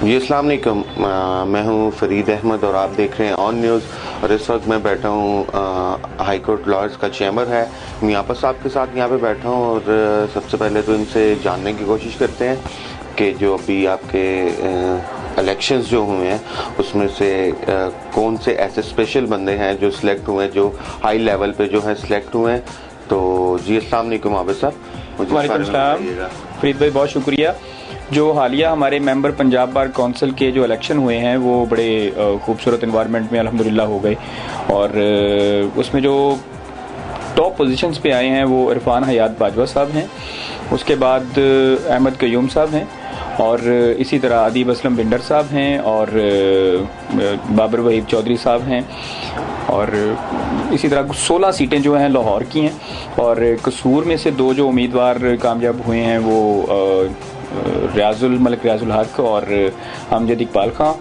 जी अस्सलाम वालेकुम। मैं हूं फरीद अहमद और आप देख रहे हैं ऑन न्यूज़। और इस वक्त मैं बैठा हूं हाई कोर्ट लॉयर्स का चैम्बर है, मियापा साहब के साथ यहाँ पे बैठा हूं। और सबसे पहले तो इनसे जानने की कोशिश करते हैं कि जो अभी आपके इलेक्शंस जो हुए हैं उसमें से कौन से ऐसे स्पेशल बंदे हैं जो सिलेक्ट हुए हैं, जो हाई लेवल पे जो है सिलेक्ट हुए हैं। तो जी अस्सलाम वालेकुम आबिद साहब। वालेकुम सलाम फरीद भाई, बहुत शुक्रिया। जो हालिया हमारे मेंबर पंजाब बार काउंसिल के जो इलेक्शन हुए हैं वो बड़े खूबसूरत इन्वायरमेंट में अल्हम्दुलिल्लाह हो गए। और उसमें जो टॉप पोजीशंस पे आए हैं वो इरफान हयात बाजवा साहब हैं, उसके बाद अहमद कयूम साहब हैं, और इसी तरह अदीब असलम बिंडर साहब हैं, और बाबर वहीद चौधरी साहब हैं, और इसी तरह 16 सीटें जो हैं लाहौर की हैं। और कसूर में से 2 जो उम्मीदवार कामयाब हुए हैं वो मलिक रियाजुल हक और अमजद इकबाल खां,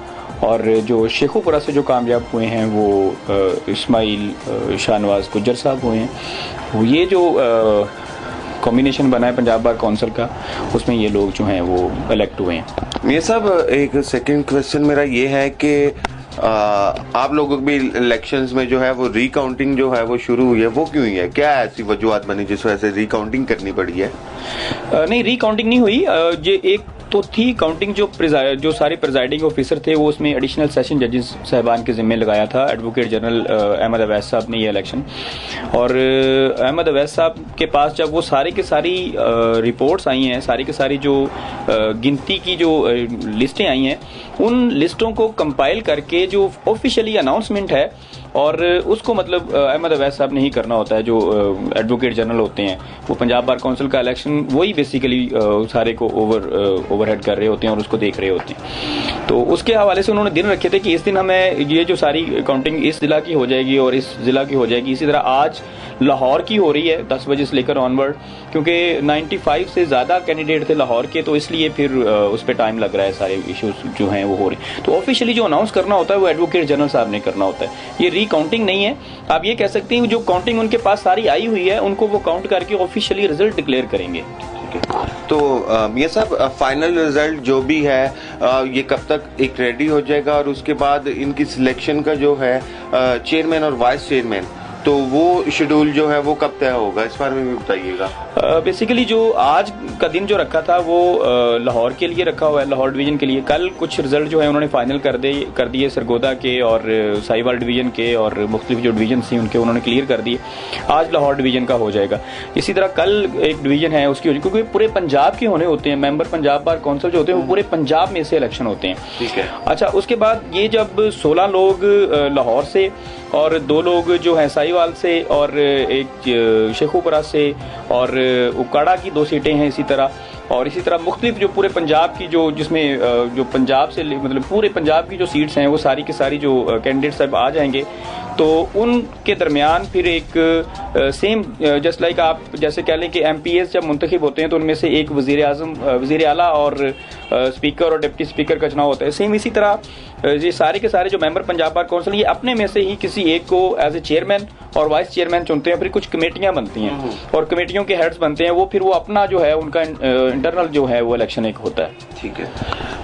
और जो शेखोपुरा से जो कामयाब हुए हैं वो इस्माइल शाहनवाज गुज्जर साहब हुए हैं। ये जो कॉम्बिनेशन बना है पंजाब बार काउंसिल का, उसमें ये लोग जो हैं वो इलेक्ट हुए हैं। ये सब एक सेकंड क्वेश्चन मेरा ये है कि आप लोगों के भी इलेक्शंस में जो है वो रिकाउंटिंग जो है वो शुरू हुई है, वो क्यों हुई है? क्या ऐसी वजूहत बनी जिस वजह से रिकाउंटिंग करनी पड़ी है? नहीं, रिकाउंटिंग नहीं हुई। ये एक तो थी काउंटिंग, जो सारे प्रिजाइडिंग ऑफिसर थे वो उसमें एडिशनल सेशन जजेस साहबान के जिम्मे लगाया था। एडवोकेट जनरल अहमद अवैस साहब ने ये इलेक्शन, और अहमद अवैस साहब के पास जब वो सारी की सारी रिपोर्ट्स आई हैं, सारी की सारी जो गिनती की जो लिस्टें आई हैं, उन लिस्टों को कंपाइल करके जो ऑफिशियली अनाउंसमेंट है, और उसको मतलब अहमद अवैस साहब ने ही करना होता है। जो एडवोकेट जनरल होते हैं वो पंजाब बार काउंसिल का इलेक्शन वही बेसिकली सारे को ओवरहेड कर रहे होते हैं और उसको देख रहे होते हैं। तो उसके हवाले से उन्होंने दिन रखे थे कि इस दिन हमें ये जो सारी काउंटिंग इस जिला की हो जाएगी और इस जिला की हो जाएगी। इसी तरह आज लाहौर की हो रही है 10 बजे से लेकर ऑनवर्ड, क्योंकि 95 से ज़्यादा कैंडिडेट थे लाहौर के, तो इसलिए फिर उस पर टाइम लग रहा है। सारे इश्यूज जो हैं वो हो रहे हैं। तो ऑफिशियली जो अनाउंस करना होता है वो एडवोकेट जनरल साहब ने करना होता है। ये रिकाउंटिंग नहीं है। आप ये कह सकते हैं जो काउंटिंग उनके पास सारी आई हुई है उनको वो काउंट करके ऑफिशियली रिजल्ट डिक्लेयर करेंगे। तो ये सब फाइनल रिजल्ट जो भी है ये कब तक एक रेडी हो जाएगा, और उसके बाद इनकी सिलेक्शन का जो है चेयरमैन और वाइस चेयरमैन, तो वो शेड्यूल जो है वो कब तय होगा, इस बारे में भी बताइएगा। बेसिकली जो आज का दिन जो रखा था वो लाहौर के लिए रखा हुआ है, लाहौर डिवीजन के लिए। कल कुछ रिजल्ट जो है उन्होंने फाइनल कर दिए सरगोदा के और साहिवाल डिवीजन के, और मुख्तलिफ जो डिवीजन थी उनके उन्होंने क्लियर कर दिए। आज लाहौर डिवीजन का हो जाएगा। इसी तरह कल एक डिवीजन है उसकी, क्योंकि पूरे पंजाब के होने होते हैं। मेंबर पंजाब बार काउंसिल जो होते हैं वो पूरे पंजाब में से इलेक्शन होते हैं। ठीक है। अच्छा, उसके बाद ये जब 16 लोग लाहौर से और 2 लोग जो है साहिवाल से और एक शेखोपुरा से और उकाड़ा की 2 सीटें हैं इसी तरह, और इसी तरह मुख्तलिफ जो पूरे पंजाब की जो जिसमें जो पंजाब से मतलब पूरे पंजाब की जो सीट्स हैं वो सारी की सारी जो कैंडिडेट सब आ जाएंगे। तो उनके दरमियान फिर एक सेम जस्ट लाइक आप जैसे कह लें कि MPs जब मुंतखब होते हैं तो उनमें से एक वज़ीर आज़म, वज़ीर आला और स्पीकर और डिप्टी स्पीकर का चुनाव होता है। सेम इसी तरह ये सारे के सारे जो मेंबर पंजाब बार काउंसिल ये अपने में से ही किसी एक को एज ए चेयरमैन और वाइस चेयरमैन चुनते हैं। फिर कुछ कमेटियां बनती हैं और कमेटियों के हेड्स बनते हैं, वो फिर वो अपना जो है उनका इंटरनल जो है वो इलेक्शन एक होता है। ठीक है।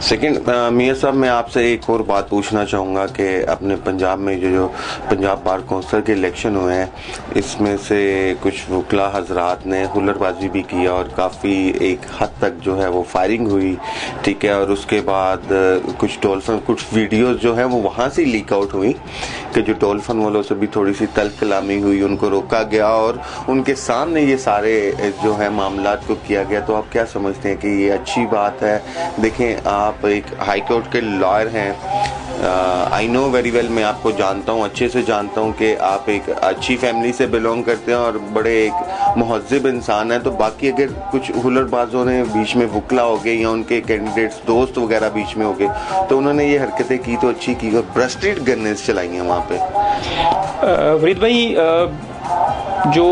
सेकंड मियां साहब, मैं आपसे एक और बात पूछना चाहूँगा कि अपने पंजाब में जो पंजाब बार काउंसिल के इलेक्शन हुए हैं इसमें से कुछ वकला हजरात ने हुल्लड़बाजी भी की और काफ़ी एक हद तक जो है वो फायरिंग हुई। ठीक है। और उसके बाद कुछ वीडियोस जो है वो वहाँ से लीक आउट हुई कि जो डॉल्फिन वालों से भी थोड़ी सी तल्ख कलामी हुई, उनको रोका गया और उनके सामने ये सारे जो है मामलात को किया गया। तो आप क्या समझते हैं कि ये अच्छी बात है? देखें, आप एक हाई कोर्ट के लॉयर हैं, आई नो वेरी वेल, मैं आपको जानता हूँ, अच्छे से जानता हूँ कि आप एक अच्छी फैमिली से बिलोंग करते हैं और बड़े एक मुहज़्ज़िब इंसान हैं। तो बाकी अगर कुछ हुल्लड़बाजों ने बीच में वकला हो गए या उनके कैंडिडेट्स दोस्त वगैरह बीच में हो गए तो उन्होंने ये हरकतें की तो अच्छी की और ब्रस्टेड गन्नेस चलाई हैं वहाँ पे। फरीद भाई, जो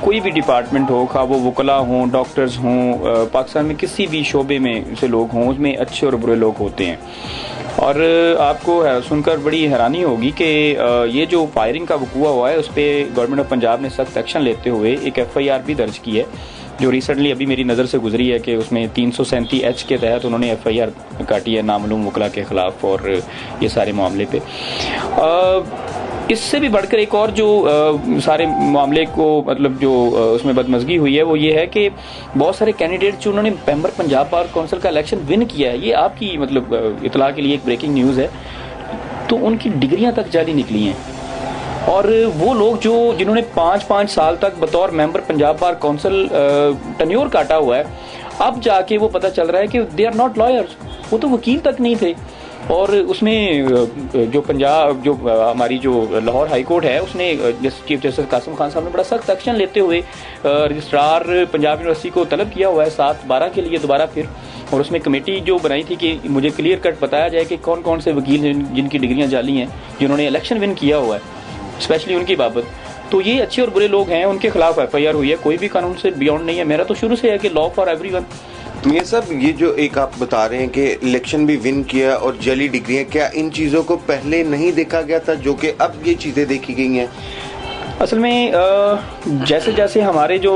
कोई भी डिपार्टमेंट हो, खा वो वकला हों, डॉक्टर्स हों, पाकिस्तान में किसी भी शोबे में से लोग हों, उसमें अच्छे और बुरे लोग होते हैं। और आपको सुनकर बड़ी हैरानी होगी कि ये जो फायरिंग का वकूआ हुआ है उस पर गवर्नमेंट ऑफ पंजाब ने सख्त एक्शन लेते हुए एक FIR भी दर्ज की है जो रिसेंटली अभी मेरी नज़र से गुजरी है कि उसमें 337H के तहत उन्होंने FIR काटी है नामालूम वकला के ख़िलाफ़ और ये सारे मामले पे। इससे भी बढ़कर एक और जो सारे मामले को मतलब जो उसमें बदमज़गी हुई है वो ये है कि बहुत सारे कैंडिडेट जो उन्होंने मेंबर पंजाब बार काउंसिल का इलेक्शन विन किया है, ये आपकी मतलब इतला के लिए एक ब्रेकिंग न्यूज़ है, तो उनकी डिग्रियां तक जाली निकली हैं। और वो लोग जो जिन्होंने 5-5 साल तक बतौर member Punjab bar council tenure काटा हुआ है, अब जाके वो पता चल रहा है कि दे आर नॉट लॉयर्स, वो तो वकील तक नहीं थे। और उसमें जो पंजाब जो हमारी जो लाहौर हाई कोर्ट है उसने चीफ जस्टिस कासिम खान साहब ने बड़ा सख्त एक्शन लेते हुए रजिस्ट्रार पंजाब यूनिवर्सिटी को तलब किया हुआ है 7/12 के लिए दोबारा फिर, और उसमें कमेटी जो बनाई थी कि मुझे क्लियर कट बताया जाए कि कौन कौन से वकील जिनकी डिग्रियां जाली हैं जिन्होंने इलेक्शन विन किया हुआ है, स्पेशली उनकी बाबत। तो ये अच्छे और बुरे लोग हैं, उनके खिलाफ FIR हुई है, कोई भी कानून से बियॉन्ड नहीं है। मेरा तो शुरू से है कि लॉ फॉर एवरीवन। ये सब ये जो एक आप बता रहे हैं कि इलेक्शन भी विन किया और जली डिग्रियां, क्या इन चीज़ों को पहले नहीं देखा गया था जो कि अब ये चीज़ें देखी गई हैं? असल में जैसे जैसे हमारे जो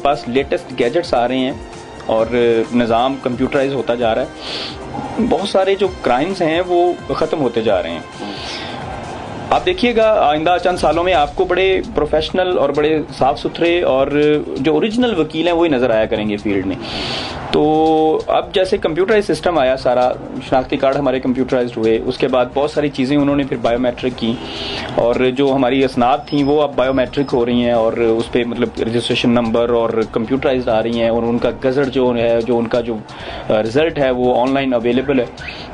पास लेटेस्ट गैजेट्स आ रहे हैं और निज़ाम कंप्यूटराइज होता जा रहा है, बहुत सारे जो क्राइम्स हैं वो ख़त्म होते जा रहे हैं। आप देखिएगा आइंदा चंद सालों में आपको बड़े प्रोफेशनल और बड़े साफ सुथरे और जो ओरिजिनल वकील हैं वही नज़र आया करेंगे फील्ड में। तो अब जैसे कंप्यूटराइज सिस्टम आया, सारा शनाख्ती कार्ड हमारे कंप्यूटराइज्ड हुए, उसके बाद बहुत सारी चीज़ें उन्होंने फिर बायोमेट्रिक की, और जो हमारी असनाद थी वो अब बायोमेट्रिक हो रही हैं और उस पर मतलब रजिस्ट्रेशन नंबर और कंप्यूटराइज्ड आ रही हैं, और उनका गज़ट जो है, जो उनका जो रिज़ल्ट है वो ऑनलाइन अवेलेबल है।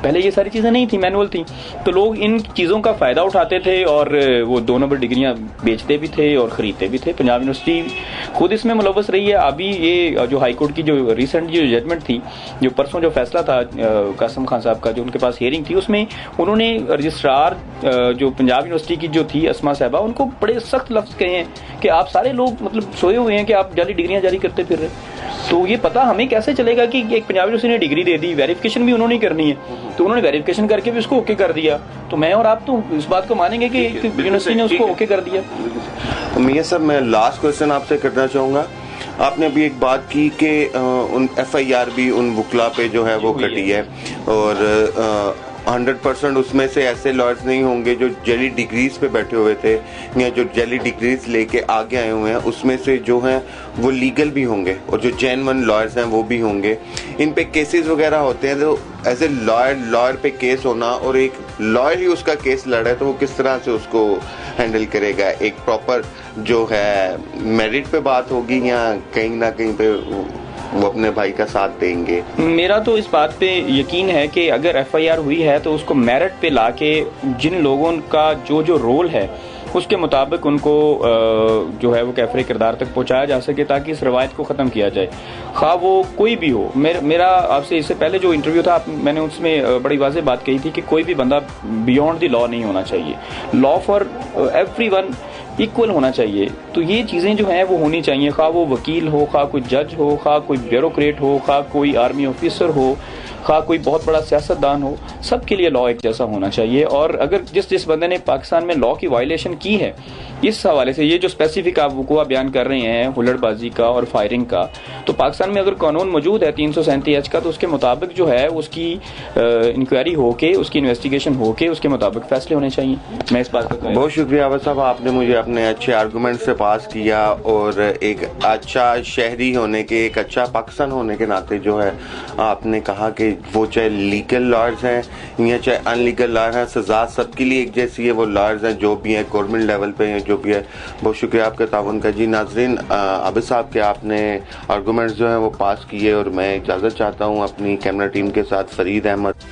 पहले ये सारी चीज़ें नहीं थी, मैनुअल थी, तो लोग इन चीज़ों का फ़ायदा उठाते थे और वो 2 नंबर डिग्रियाँ बेचते भी थे और ख़रीदते भी थे। पंजाब यूनिवर्सिटी खुद इसमें मुलव्वस रही है। अभी ये जो हाई कोर्ट की जो रिसेंट जो जजमेंट थी, जो परसों जो फैसला था कासिम खान साहब का, जो उनके पास हियरिंग थी, उसमें उन्होंने रजिस्ट्रार जो पंजाब यूनिवर्सिटी की जो थी अस्मा साहबा, उनको बड़े सख्त लफ्ज़ कहे हैं कि आप सारे लोग मतलब सोए हुए हैं कि आप जाली डिग्रियां जारी करते फिर रहे। तो ये पता हमें कैसे चलेगा कि एक पंजाब यूनिवर्सिटी ने डिग्री दे दी, वेरिफिकेशन भी उन्होंने करनी है, तो उन्होंने वेरिफिकेशन करके भी उसको ओके कर दिया, तो मैं और आप तो इस बात को मानेंगे कि यूनिवर्सिटी ने उसको ओके कर दिया। मियां साहब, मैं लास्ट क्वेश्चन आपसे करना चाहूँगा। आपने अभी एक बात की कि उन FIR भी उन वकला पे जो है वो कटी है, और 100% उसमें से ऐसे लॉयर्स नहीं होंगे जो जली डिग्रीज पे बैठे हुए थे या जो जली डिग्रीज लेके आगे आए हुए हैं, उसमें से जो हैं वो लीगल भी होंगे और जो जेन्युइन लॉयर्स हैं वो भी होंगे। इन पे केसेस वगैरह होते हैं, तो एज ए लॉयर पे केस होना और एक लॉयर ही उसका केस लड़े, तो वो किस तरह से उसको हैंडल करेगा? एक प्रॉपर जो है मेरिट पे बात होगी या कहीं ना कहीं पे वो अपने भाई का साथ देंगे? मेरा तो इस बात पे यकीन है कि अगर FIR हुई है तो उसको मेरिट पे लाके जिन लोगों का जो जो रोल है उसके मुताबिक उनको जो है वो कैफरे किरदार तक पहुंचाया जा सके, ताकि इस रवायत को ख़त्म किया जाए, खा वो कोई भी हो। मेरा आपसे इससे पहले जो इंटरव्यू था मैंने उसमें बड़ी वाज़ेह बात कही थी कि कोई भी बंदा बियॉन्ड द लॉ नहीं होना चाहिए, लॉ फॉर एवरीवन इक्वल होना चाहिए। तो ये चीज़ें जो हैं वो होनी चाहिए, खा वो वकील हो, खा कोई जज हो, खा कोई ब्यूरोक्रेट हो, खा कोई आर्मी ऑफिसर हो, खा कोई बहुत बड़ा सियासतदान हो, सबके लिए लॉ एक जैसा होना चाहिए। और अगर जिस बंदे ने पाकिस्तान में लॉ की वायलेशन की है, इस हवाले से ये जो स्पेसिफिक आप वक़ुआ बयान कर रहे हैं हुल्लड़बाजी का और फायरिंग का, तो पाकिस्तान में अगर कानून मौजूद है 337H का, तो उसके मुताबिक जो है उसकी इंक्वायरी होके, उसकी इन्वेस्टिगेशन होके उसके मुताबिक फैसले होने चाहिए। मैं इस बात का बहुत शुक्रिया आबिद साहब, आपने मुझे अपने अच्छे आर्गूमेंट से पास किया और एक अच्छा शहरी होने के, एक अच्छा पाकिस्तान होने के नाते जो है आपने कहा कि वो चाहे लीगल लॉयर्स हैं या चाहे अनलीगल लॉयर हैं, सजा सबके लिए एक जैसी है। वो लॉयर्स हैं जो भी हैं गवर्नमेंट लेवल पे हैं, जो भी है। बहुत शुक्रिया आपके ताउन का। जी नाजरीन, आबिद साहब के आपने आर्गूमेंट्स जो हैं वो पास किए और मैं इजाज़त चाहता हूँ अपनी कैमरा टीम के साथ। फरीद अहमद।